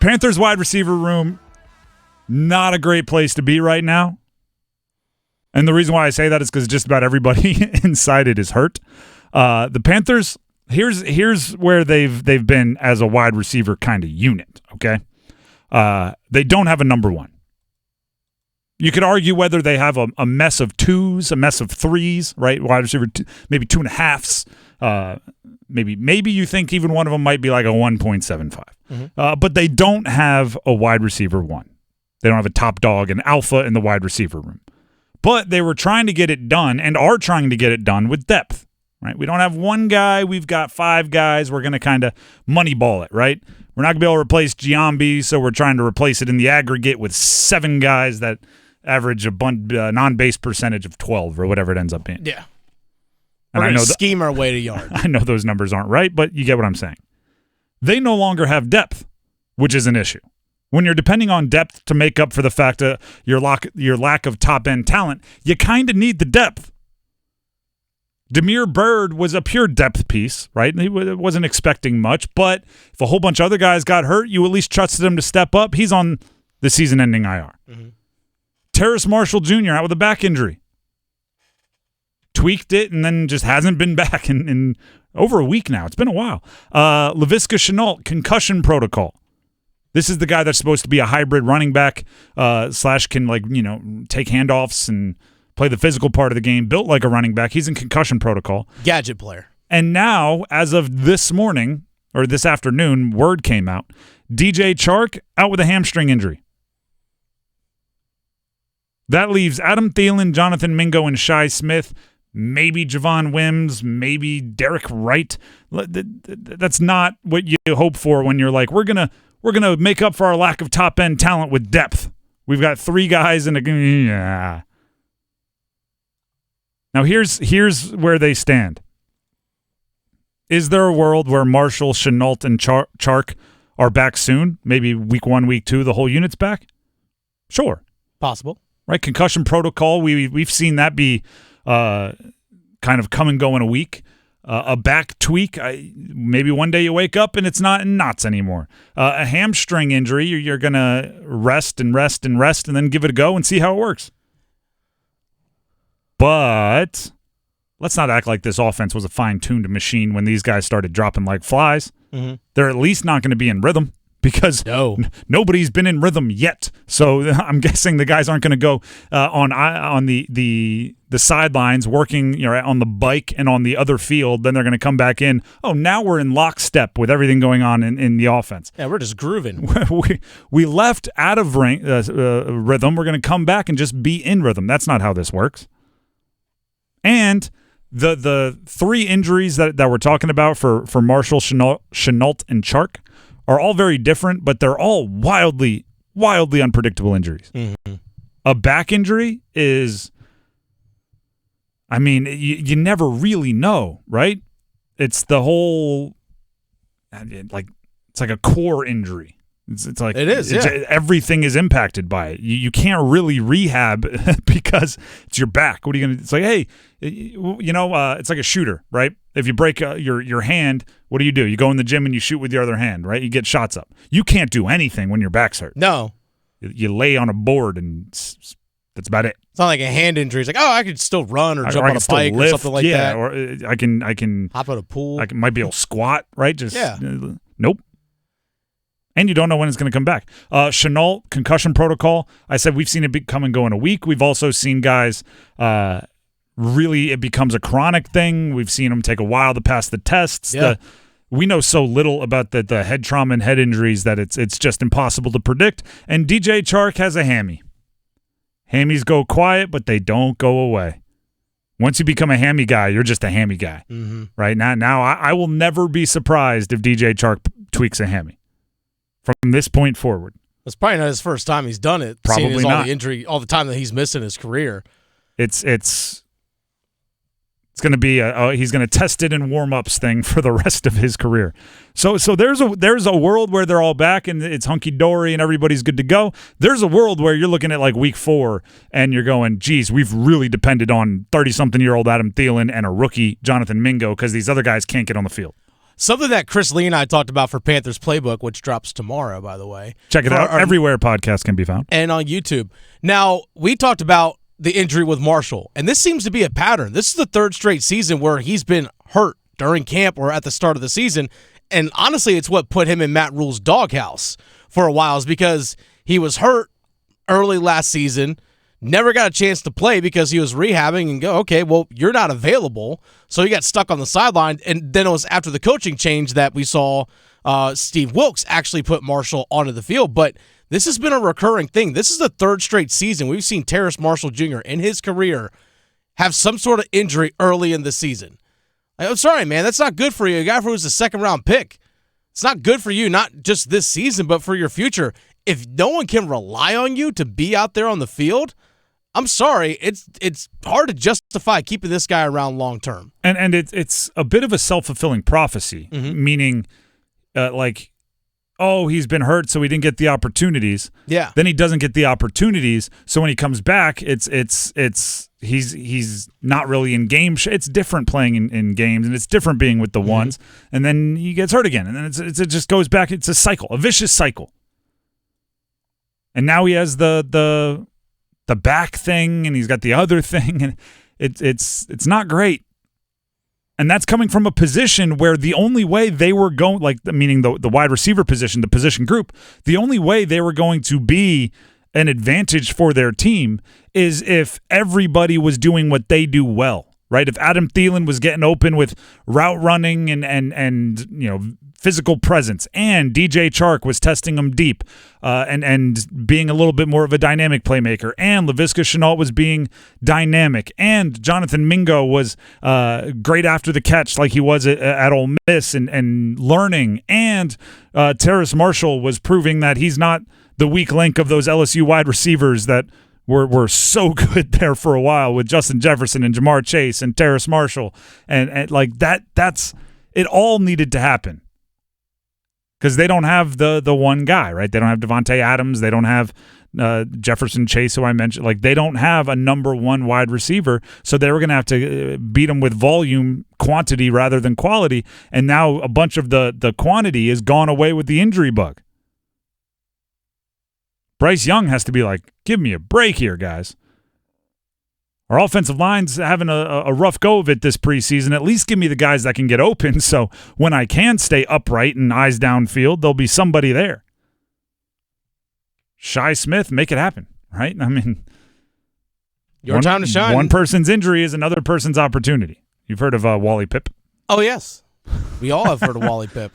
Panthers wide receiver room, not a great place to be right now. And the reason why I say that is because just about everybody inside it is hurt. The Panthers, here's where they've been as a wide receiver kind of unit, okay? They don't have a number one. You could argue whether they have a mess of twos, a mess of threes, right? Wide receiver, maybe 2.5s. Maybe you think even one of them might be like a 1.75. Mm-hmm. But they don't have a wide receiver one. They don't have a top dog, an alpha in the wide receiver room. But they were trying to get it done and are trying to get it done with depth, right? We don't have one guy. We've got 5 guys. We're going to kind of moneyball it, right? We're not going to be able to replace Giambi, so we're trying to replace it in the aggregate with 7 guys that average a non-base percentage of 12 or whatever it ends up being. Yeah. And we're going to scheme our way to yards. I know those numbers aren't right, but you get what I'm saying. They no longer have depth, which is an issue. When you're depending on depth to make up for the fact that your lack of top-end talent, you kind of need the depth. Damiere Byrd was a pure depth piece, right? He wasn't expecting much, but if a whole bunch of other guys got hurt, you at least trusted him to step up. He's on the season-ending IR. Mm-hmm. Terrace Marshall Jr. out with a back injury. Tweaked it and then just hasn't been back in over a week now. It's been a while. Laviska Shenault, concussion protocol. This is the guy that's supposed to be a hybrid running back / can take handoffs and play the physical part of the game, built like a running back. He's in concussion protocol. Gadget player. And now, as of this morning or this afternoon, word came out. DJ Chark out with a hamstring injury. That leaves Adam Thielen, Jonathan Mingo, and Shi Smith, maybe Javon Wims, maybe Derek Wright. That's not what you hope for when you're like, we're gonna make up for our lack of top-end talent with depth. We've got 3 guys and yeah. Now here's where they stand. Is there a world where Marshall, Shenault, and Chark are back soon? Maybe week 1, week 2, the whole unit's back? Sure. Possible. Right, concussion protocol, we've seen that be kind of come and go in a week. A back tweak, maybe one day you wake up and it's not in knots anymore. A hamstring injury, you're going to rest and then give it a go and see how it works. But let's not act like this offense was a fine-tuned machine when these guys started dropping like flies. Mm-hmm. They're at least not going to be in rhythm. Because nobody's been in rhythm yet, so I'm guessing the guys aren't going to go on the sidelines working, on the bike and on the other field. Then they're going to come back in. Oh, now we're in lockstep with everything going on in the offense. Yeah, we're just grooving. we left out of rhythm. We're going to come back and just be in rhythm. That's not how this works. And the 3 injuries that we're talking about for Marshall, Shenault, and Chark are all very different, but they're all wildly unpredictable injuries. Mm-hmm. A back injury is, you never really know, right? It's the whole, it's like a core injury. It's like it is. Everything is impacted by it. You can't really rehab because it's your back. What are you gonna? It's like, hey, it's like a shooter, right? If you break your hand, what do? You go in the gym and you shoot with your other hand, right? You get shots up. You can't do anything when your back's hurt. No, you lay on a board and that's about it. It's not like a hand injury. It's like, I could still run or jump on a bike or something like that. Or I can hop out a pool. I might be able to squat, right? Nope. And you don't know when it's going to come back. Shenault, concussion protocol. I said we've seen it come and go in a week. We've also seen guys really it becomes a chronic thing. We've seen them take a while to pass the tests. Yeah. We know so little about the head trauma and head injuries that it's just impossible to predict. And DJ Chark has a hammy. Hammies go quiet, but they don't go away. Once you become a hammy guy, you're just a hammy guy. Mm-hmm. Right? Now I will never be surprised if DJ Chark tweaks a hammy. From this point forward. It's probably not his first time he's done it. Probably not. All the injury, all the time that he's missed in his career. It's going to be he's going to test it in warm-ups thing for the rest of his career. So there's a world where they're all back and it's hunky-dory and everybody's good to go. There's a world where you're looking at like week 4 and you're going, geez, we've really depended on 30-something-year-old Adam Thielen and a rookie Jonathan Mingo because these other guys can't get on the field. Something that Chris Lee and I talked about for Panthers Playbook, which drops tomorrow, by the way. Check it out. Everywhere podcasts can be found. And on YouTube. Now, we talked about the injury with Marshall, and this seems to be a pattern. This is the third straight season where he's been hurt during camp or at the start of the season, and honestly, it's what put him in Matt Rule's doghouse for a while, is because he was hurt early last season, never got a chance to play because he was rehabbing, and go, okay, well, you're not available, so he got stuck on the sideline, and then it was after the coaching change that we saw Steve Wilkes actually put Marshall onto the field, but this has been a recurring thing. This is the third straight season we've seen Terrace Marshall Jr. in his career have some sort of injury early in the season. I'm sorry, man. That's not good for you. A guy who's a second-round pick. It's not good for you, not just this season, but for your future. If no one can rely on you to be out there on the field, I'm sorry. It's hard to justify keeping this guy around long term. And it's a bit of a self-fulfilling prophecy, meaning oh, he's been hurt, so he didn't get the opportunities. Yeah. Then he doesn't get the opportunities, so when he comes back, he's not really in game. It's different playing in games, and it's different being with the ones. And then he gets hurt again, and then it just goes back. It's a cycle, a vicious cycle. And now he has the back thing, and he's got the other thing, and it's not great. And that's coming from a position where the only way they were going, meaning the wide receiver position, the position group, the only way they were going to be an advantage for their team is if everybody was doing what they do well, right? If Adam Thielen was getting open with route running and physical presence, and DJ Chark was testing them deep and being a little bit more of a dynamic playmaker, and Laviska Shenault was being dynamic, and Jonathan Mingo was great after the catch like he was at Ole Miss and learning, and Terrace Marshall was proving that he's not the weak link of those LSU wide receivers that were so good there for a while with Justin Jefferson and Jamar Chase and Terrace Marshall, and like that's it all needed to happen. Because they don't have the one guy, right? They don't have Devontae Adams. They don't have Jefferson Chase, who I mentioned. Like, they don't have a number one wide receiver, so they were going to have to beat them with volume, quantity rather than quality. And now a bunch of the quantity is gone away with the injury bug. Bryce Young has to be like, give me a break here, guys. Our offensive line's having a rough go of it this preseason. At least give me the guys that can get open, so when I can stay upright and eyes downfield, there'll be somebody there. Shi Smith, make it happen, right? I mean, your time to shine. One person's injury is another person's opportunity. You've heard of Wally Pipp? Oh, yes. We all have heard of Wally Pipp.